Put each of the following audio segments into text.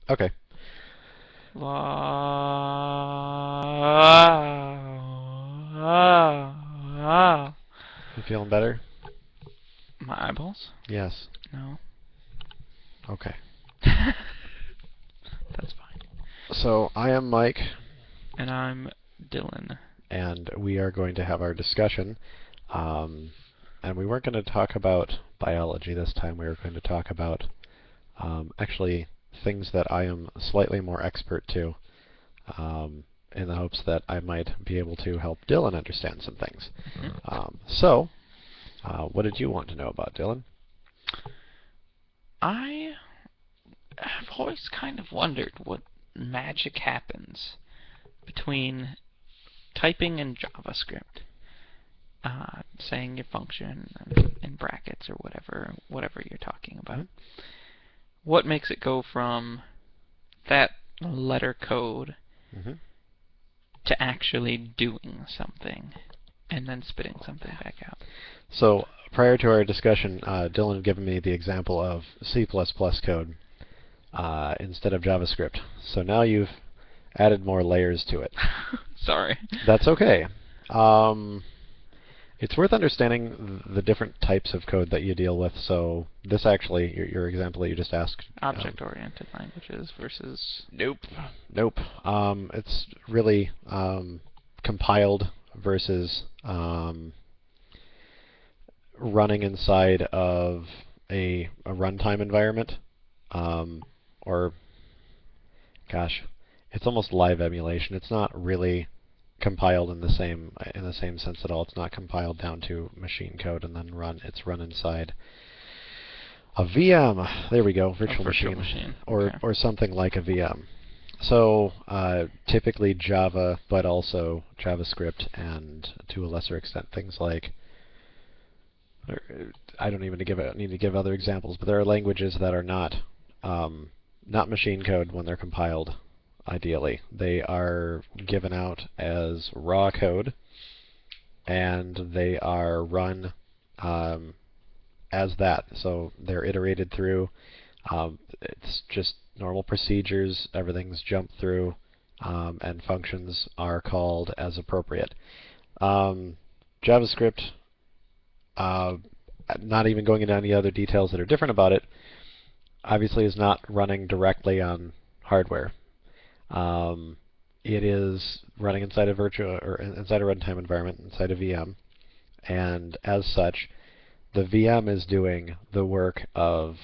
Okay. La. You feeling better? My eyeballs? Yes. No. Okay. That's fine. So I am Mike, And I'm Dillon. and we are going to have our discussion. And we weren't going to talk about biology this time. We were going to talk about actually things that I am slightly more expert to, in the hopes that I might be able to help Dylan understand some things. So, what did you want to know about, Dylan? I have always kind of wondered what magic happens between typing in JavaScript, saying your function in brackets or whatever you're talking about. Mm-hmm. What makes it go from that letter code Mm-hmm. to actually doing something and then spitting something back out? So, prior to our discussion, Dylan had given me the example of C++ code instead of JavaScript. So now you've added more layers to it. Sorry. That's okay. It's worth understanding the different types of code that you deal with. So this actually, your example that you just asked. Object-oriented languages versus... Nope. Nope. It's really compiled versus running inside of a runtime environment. Or, gosh, it's almost live emulation. It's not really compiled in the same sense at all. It's not compiled down to machine code and then run. It's run inside a VM. There we go, virtual machine. Okay. Or something like a VM. So typically Java, but also JavaScript, and to a lesser extent things like, I don't even need to give other examples, but there are languages that are not machine code when they're compiled. Ideally, they are given out as raw code, and they are run as that. So they're iterated through. It's just normal procedures. Everything's jumped through, and functions are called as appropriate. JavaScript, not even going into any other details that are different about it, obviously is not running directly on hardware. It is running inside a inside a runtime environment, inside a VM, and as such, the VM is doing the work of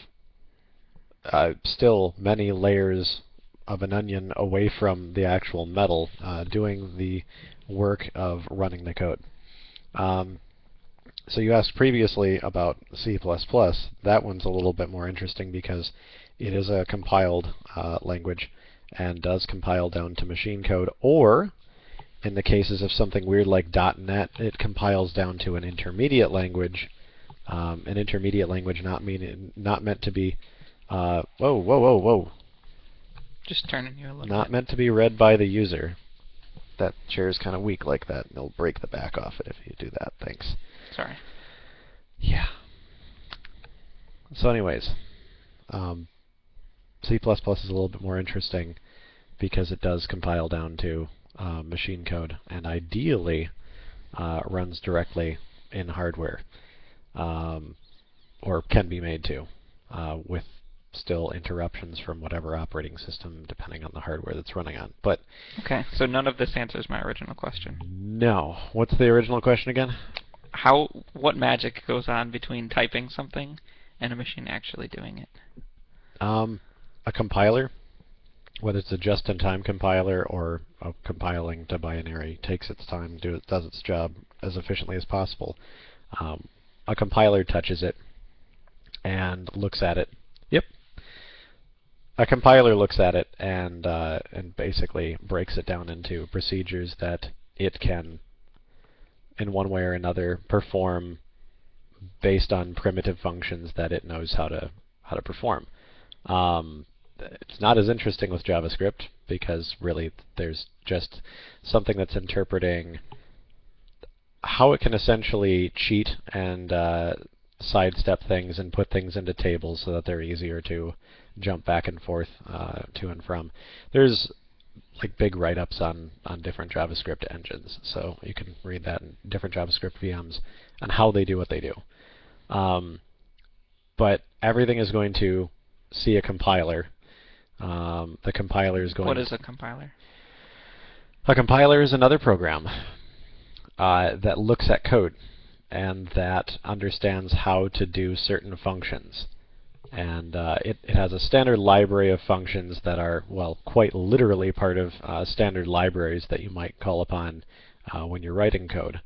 still many layers of an onion away from the actual metal, doing the work of running the code. So you asked previously about C++. That one's a little bit more interesting because it is a compiled language and does compile down to machine code, or in the cases of something weird like .NET, it compiles down to an intermediate language. An intermediate language not meant to be whoa. Just turning you a little Not bit. meant to be read by the user. That chair is kind of weak like that. It'll break the back off it if you do that. Thanks. Sorry. Yeah. So anyways, C++ is a little bit more interesting because it does compile down to machine code and ideally runs directly in hardware, or can be made to, with still interruptions from whatever operating system depending on the hardware that's running on. But Okay, so none of this answers my original question. no. What's the original question again? What magic goes on between typing something and a machine actually doing it? A compiler, whether it's a just-in-time compiler or compiling to binary, takes its time, does its job as efficiently as possible. A compiler touches it and looks at it. Yep. A compiler looks at it and basically breaks it down into procedures that it can, in one way or another, perform based on primitive functions that it knows how to perform. It's not as interesting with JavaScript because really there's just something that's interpreting how it can essentially cheat and sidestep things and put things into tables so that they're easier to jump back and forth to and from. There's like big write-ups on different JavaScript engines, so you can read that in different JavaScript VMs on how they do what they do. But everything is going to see a compiler. The compiler is going. What is a compiler? A compiler is another program that looks at code and that understands how to do certain functions. And it has a standard library of functions that are, well, quite literally part of standard libraries that you might call upon when you're writing code.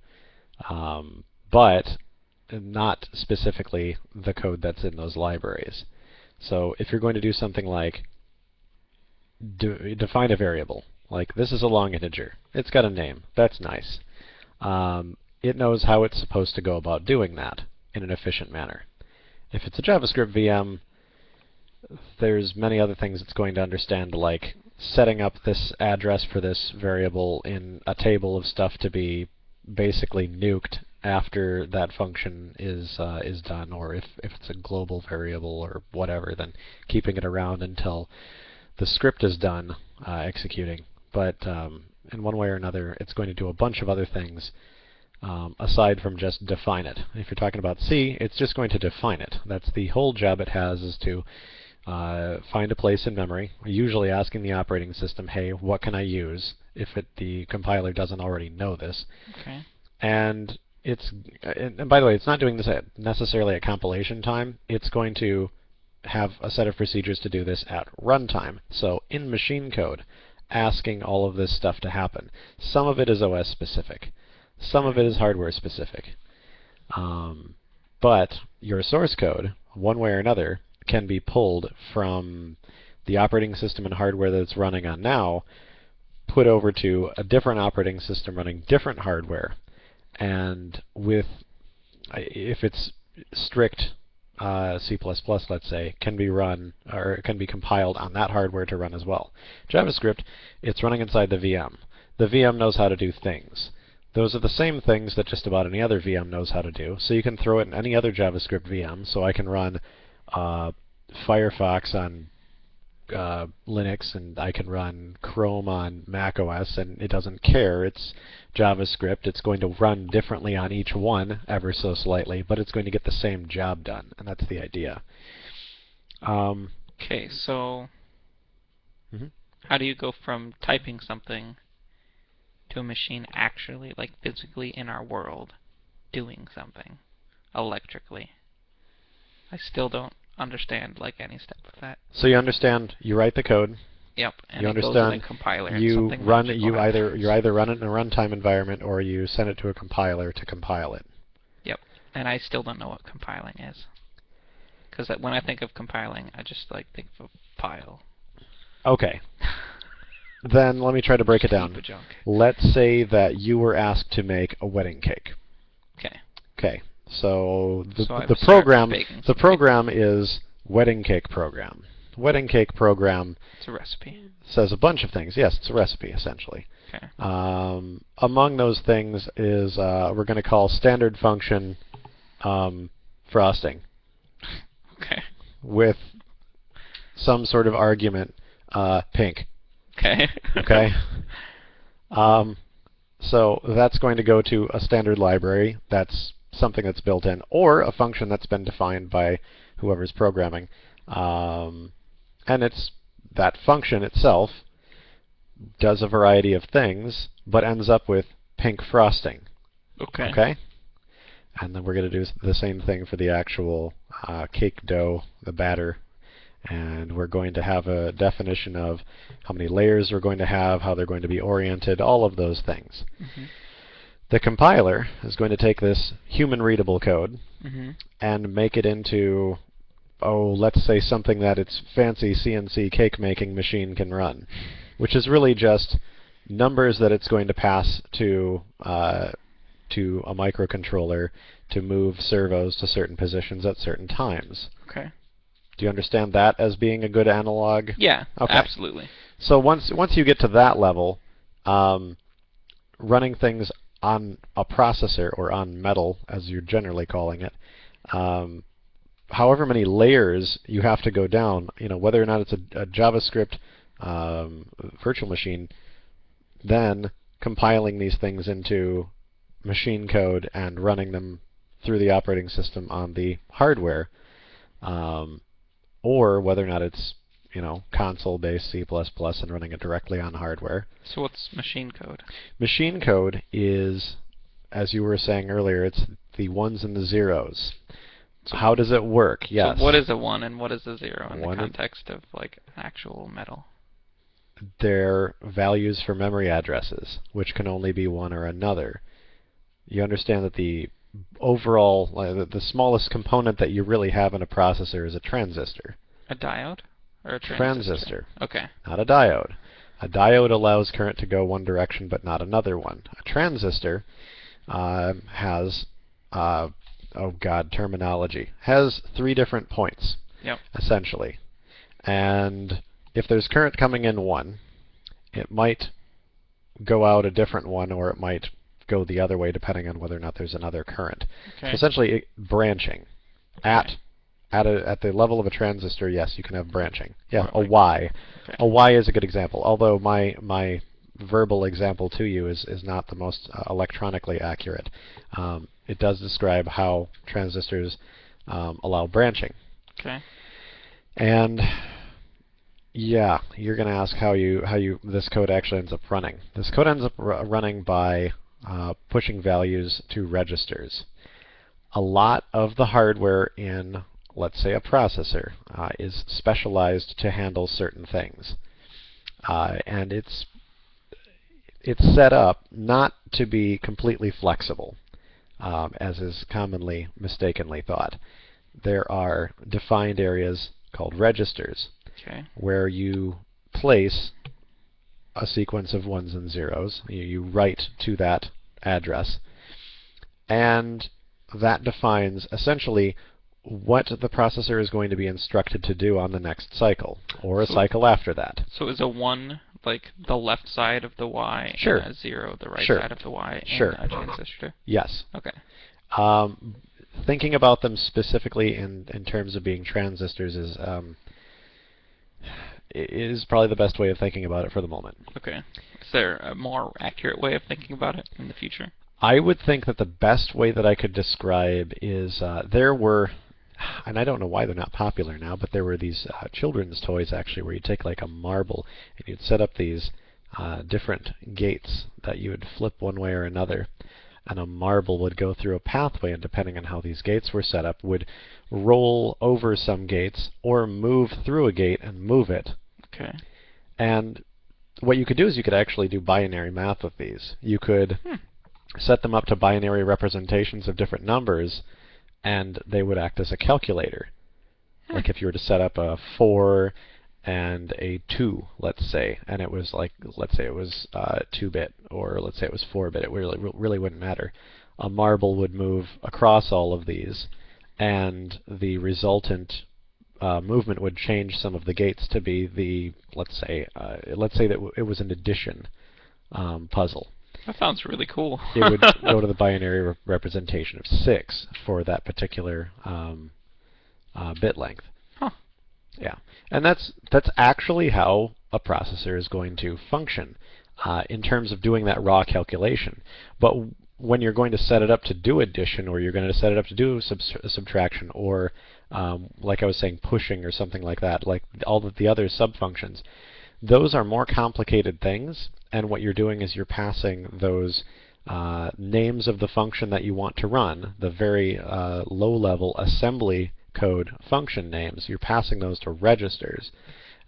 But not specifically the code that's in those libraries. So if you're going to do something like define a variable, like this is a long integer, it's got a name, that's nice. It knows how it's supposed to go about doing that in an efficient manner. If it's a JavaScript VM, there's many other things it's going to understand, like setting up this address for this variable in a table of stuff to be basically nuked after that function is done, or if it's a global variable or whatever, then keeping it around until the script is done executing. But in one way or another, it's going to do a bunch of other things aside from just define it. If you're talking about C, it's just going to define it. That's the whole job it has, is to find a place in memory, usually asking the operating system, hey, what can I use, if the compiler doesn't already know this. Okay. And by the way, it's not doing this necessarily at compilation time. It's going to have a set of procedures to do this at runtime. So in machine code, asking all of this stuff to happen. Some of it is OS specific. Some of it is hardware specific. But your source code, one way or another, can be pulled from the operating system and hardware that it's running on now, put over to a different operating system running different hardware, and if it's strict C++, let's say, can be run, or can be compiled on that hardware to run as well. JavaScript, it's running inside the VM. The VM knows how to do things. Those are the same things that just about any other VM knows how to do, so you can throw it in any other JavaScript VM. So I can run Firefox on Linux, and I can run Chrome on Mac OS, and it doesn't care. It's JavaScript. It's going to run differently on each one, ever so slightly, but it's going to get the same job done, and that's the idea. Okay, so how do you go from typing something to a machine actually, like physically in our world, doing something electrically? I still don't understand like any step of that. So you understand, you write the code. Yep, and you it understand, goes in a compiler. you and run it. You either run it in a runtime environment or you send it to a compiler to compile it. Yep, and I still don't know what compiling is, because when I think of compiling, I just like think of a file. Okay. Then let me try to break it down. Junk. Let's say that you were asked to make a wedding cake. Okay. Okay. So the program is wedding cake program. Wedding cake program. It's a recipe. Says a bunch of things. Yes, it's a recipe essentially. Okay. Among those things is we're going to call standard function frosting. Okay. With some sort of argument pink. Okay. Okay. So that's going to go to a standard library. That's something that's built in, or a function that's been defined by whoever's programming. And it's that function itself does a variety of things, but ends up with pink frosting. Okay. Okay? And then we're going to do the same thing for the actual cake dough, the batter. And we're going to have a definition of how many layers we're going to have, how they're going to be oriented, all of those things. The compiler is going to take this human-readable code and make it into, let's say something that its fancy CNC cake-making machine can run, which is really just numbers that it's going to pass to a microcontroller to move servos to certain positions at certain times. Okay. Do you understand that as being a good analog? Yeah, okay. Absolutely. So once you get to that level, running things on a processor, or on metal, as you're generally calling it, however many layers you have to go down, whether or not it's a JavaScript virtual machine, then compiling these things into machine code and running them through the operating system on the hardware, or whether or not it's console-based C++ and running it directly on hardware. So what's machine code? Machine code is, as you were saying earlier, it's the ones and the zeros. So how does it work? Yes. So what is a 1 and what is a 0 in One the context of like actual metal? They're values for memory addresses, which can only be one or another. You understand that the overall, the smallest component that you really have in a processor is a transistor. A diode? Or a transistor. Okay. Not a diode. A diode allows current to go one direction but not another one. A transistor has, terminology. Has 3 different points, yep, essentially. And if there's current coming in one, it might go out a different one, or it might go the other way depending on whether or not there's another current. Okay. So essentially, branching. At the level of a transistor, yes, you can have branching. Yeah, a Y. Okay. A Y is a good example, although my verbal example to you is not the most electronically accurate. It does describe how transistors allow branching. Okay. And yeah, you're going to ask how this code actually ends up running. This code ends up running by pushing values to registers. A lot of the hardware in, let's say, a processor is specialized to handle certain things, and it's set up not to be completely flexible, as is commonly mistakenly thought. There are defined areas called registers, okay, where you place a sequence of ones and zeros. You write to that address, and that defines essentially what the processor is going to be instructed to do on the next cycle, or a cycle after that. So is a 1 like the left side of the Y, Sure, and a 0 the right sure, side of the Y, sure, and a transistor? Yes. Okay. Thinking about them specifically in terms of being transistors is probably the best way of thinking about it for the moment. Okay. Is there a more accurate way of thinking about it in the future? I would think that the best way that I could describe is there were, and I don't know why they're not popular now, but there were these children's toys actually where you'd take like a marble and you'd set up these different gates that you would flip one way or another, and a marble would go through a pathway, and depending on how these gates were set up, would roll over some gates or move through a gate and move it. Okay. And what you could do is you could actually do binary math with these. You could set them up to binary representations of different numbers, and they would act as a calculator. Like if you were to set up a 4 and a 2, let's say, and it was like, let's say it was 2-bit, or let's say it was 4-bit, it really wouldn't matter. A marble would move across all of these, and the resultant movement would change some of the gates to be the, let's say that it was an addition puzzle. That sounds really cool. It would go to the binary representation of 6 for that particular bit length. Huh. Yeah, and that's actually how a processor is going to function in terms of doing that raw calculation. But when you're going to set it up to do addition, or you're going to set it up to do subtraction, or like I was saying, pushing or something like that, like all of the other subfunctions, those are more complicated things, and what you're doing is you're passing those names of the function that you want to run, the very low-level assembly code function names, you're passing those to registers.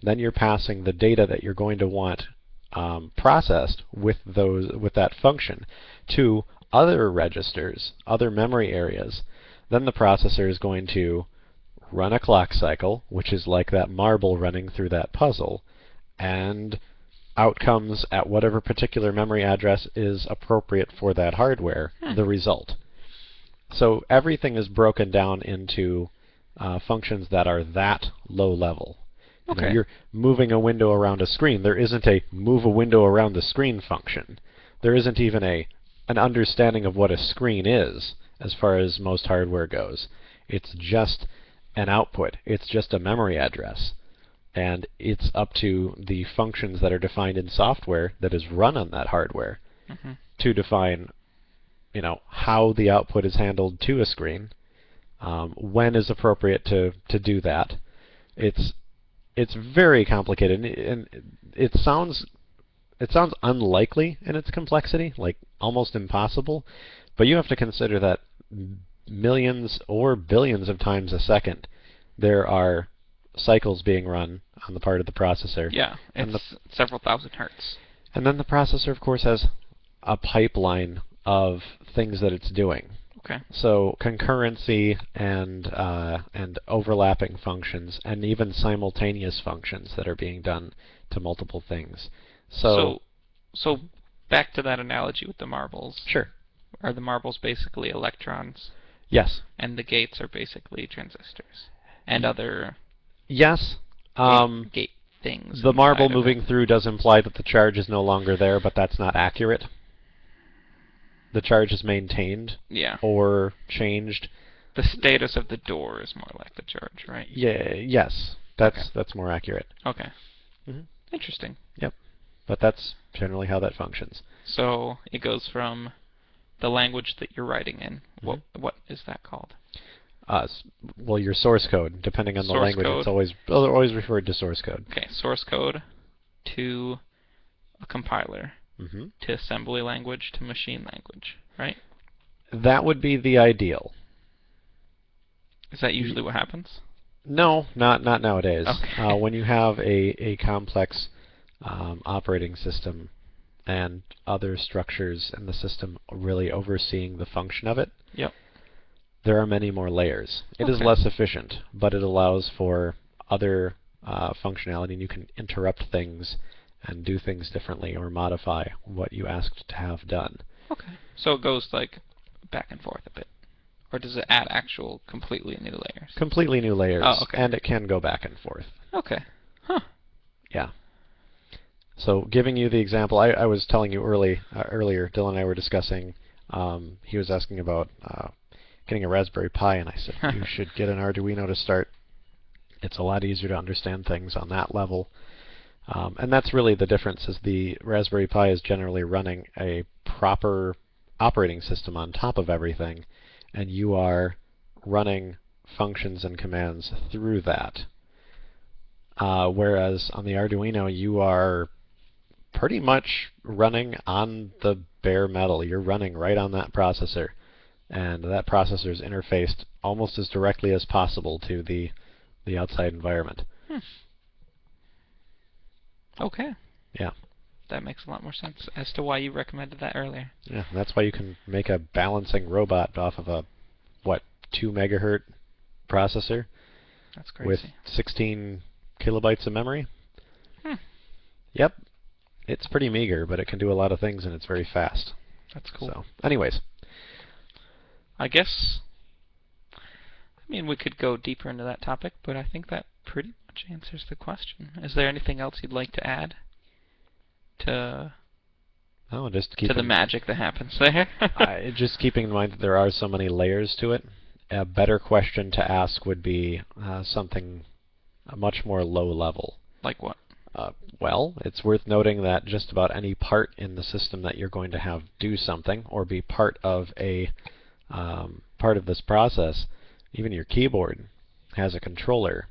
Then you're passing the data that you're going to want processed with that function to other registers, other memory areas. Then the processor is going to run a clock cycle, which is like that marble running through that puzzle, and out comes, at whatever particular memory address is appropriate for that hardware, the result. So everything is broken down into functions that are that low level. Okay. You're moving a window around a screen. There isn't a move a window around the screen function. There isn't even an understanding of what a screen is as far as most hardware goes. It's just an output. It's just a memory address. And it's up to the functions that are defined in software that is run on that hardware to define, how the output is handled to a screen, when is appropriate to do that. It's very complicated, and it sounds unlikely in its complexity, like almost impossible. But you have to consider that millions or billions of times a second there are cycles being run on the part of the processor. Yeah, it's several thousand hertz. And then the processor, of course, has a pipeline of things that it's doing. Okay. So concurrency and overlapping functions, and even simultaneous functions that are being done to multiple things. So back to that analogy with the marbles. Sure. Are the marbles basically electrons? Yes. And the gates are basically transistors and other Yes. gate things. The marble moving through does imply that the charge is no longer there, but that's not accurate. The charge is maintained or changed. The status of the door is more like the charge, right? Yeah. Yes. That's more accurate. Okay. Interesting. Yep. But that's generally how that functions. So it goes from the language that you're writing in. What is that called? Well, your source code, depending on the language, it's always referred to source code. Okay, source code to a compiler to assembly language to machine language, right? That would be the ideal. Is that usually what happens? No, not nowadays. Okay. When you have a complex operating system and other structures in the system really overseeing the function of it, there are many more layers. It is less efficient, but it allows for other functionality, and you can interrupt things and do things differently or modify what you asked to have done. Okay. So it goes like back and forth a bit. Or does it add actual completely new layers? Completely new layers. Oh, okay. And it can go back and forth. Okay. Huh. Yeah. So giving you the example, I was telling you earlier, Dillon and I were discussing, he was asking about getting a Raspberry Pi, and I said, you should get an Arduino to start. It's a lot easier to understand things on that level. And that's really the difference, is the Raspberry Pi is generally running a proper operating system on top of everything, and you are running functions and commands through that. Whereas on the Arduino, you are pretty much running on the bare metal. You're running right on that processor, and that processor is interfaced almost as directly as possible to the outside environment. Okay. Yeah. That makes a lot more sense as to why you recommended that earlier. Yeah, that's why you can make a balancing robot off of a 2 megahertz processor. That's crazy. With 16 kilobytes of memory. Yep. It's pretty meager, but it can do a lot of things, and it's very fast. That's cool. So, anyways. I guess, we could go deeper into that topic, but I think that pretty much answers the question. Is there anything else you'd like to add to the magic that happens there? Just keeping in mind that there are so many layers to it, a better question to ask would be something much more low level. Like what? Well, it's worth noting that just about any part in the system that you're going to have do something or be part of part of this process, even your keyboard has a controller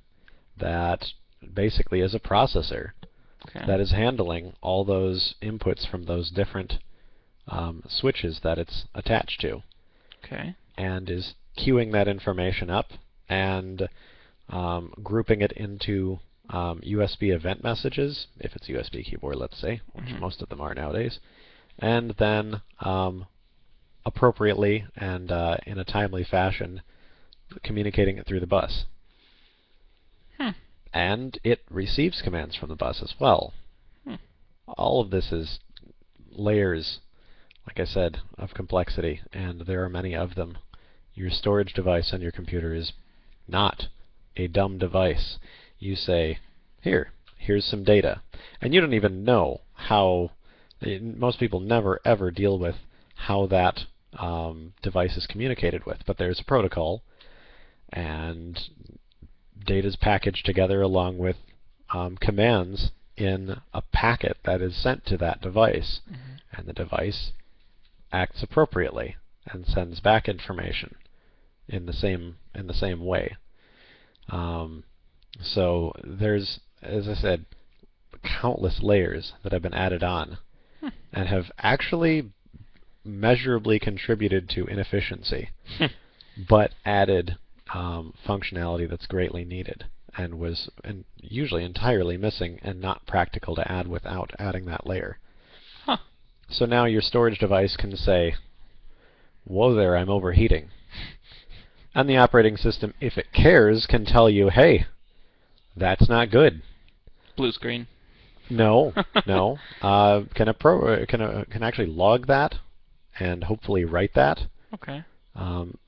that basically is a processor that is handling all those inputs from those different switches that it's attached to. Okay. And is queuing that information up and grouping it into USB event messages, if it's a USB keyboard, let's say, which most of them are nowadays, and then appropriately and in a timely fashion communicating it through the bus. And it receives commands from the bus as well. All of this is layers, like I said, of complexity, and there are many of them. Your storage device on your computer is not a dumb device. You say, here's some data. And you don't even know how, most people never ever deal with how that device is communicated with. But there's a protocol, and data's packaged together along with commands in a packet that is sent to that device, and the device acts appropriately and sends back information in the same way. So there's, as I said, countless layers that have been added on and have actually measurably contributed to inefficiency, but added functionality that's greatly needed and was usually entirely missing and not practical to add without adding that layer. So now your storage device can say, "Whoa there, I'm overheating." And the operating system, if it cares, can tell you, "Hey, that's not good." Blue screen. No, no. Can actually log that and hopefully write that. Okay.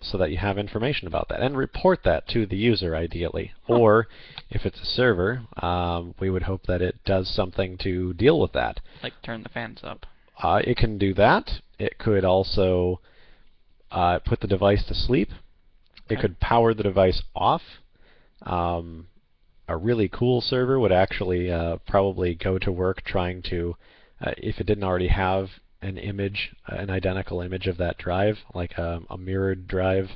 So that you have information about that and report that to the user, ideally. Or if it's a server, we would hope that it does something to deal with that. Like turn the fans up. It can do that. It could also put the device to sleep. Okay. It could power the device off. A really cool server would actually probably go to work trying to, if it didn't already have an image, an identical image of that drive, like a mirrored drive,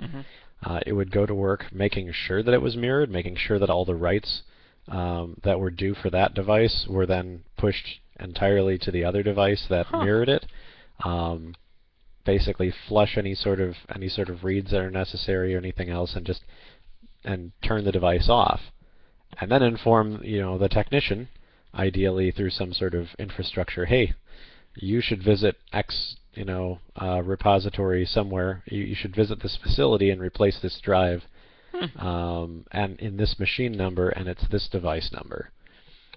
it would go to work making sure that it was mirrored, making sure that all the writes that were due for that device were then pushed entirely to the other device that mirrored it. Basically flush any sort of reads that are necessary or anything else, and turn the device off, and then inform the technician, ideally through some sort of infrastructure. Hey, you should visit X repository somewhere. You should visit this facility and replace this drive, and in this machine number, and it's this device number.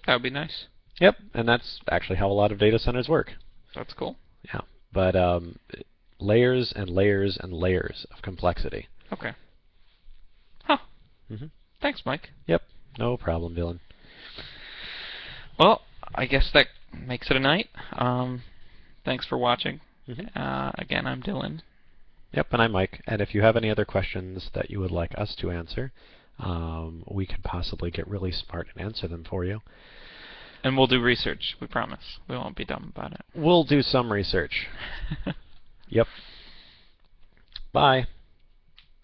That would be nice. Yep, and that's actually how a lot of data centers work. That's cool. Yeah, but layers and layers and layers of complexity. Okay. Thanks, Mike. Yep, no problem, Dillon. Well, I guess that makes it a night. Thanks for watching. Again, I'm Dillon. Yep, and I'm Mike. And if you have any other questions that you would like us to answer, we could possibly get really smart and answer them for you. And we'll do research, we promise. We won't be dumb about it. We'll do some research. Yep. Bye.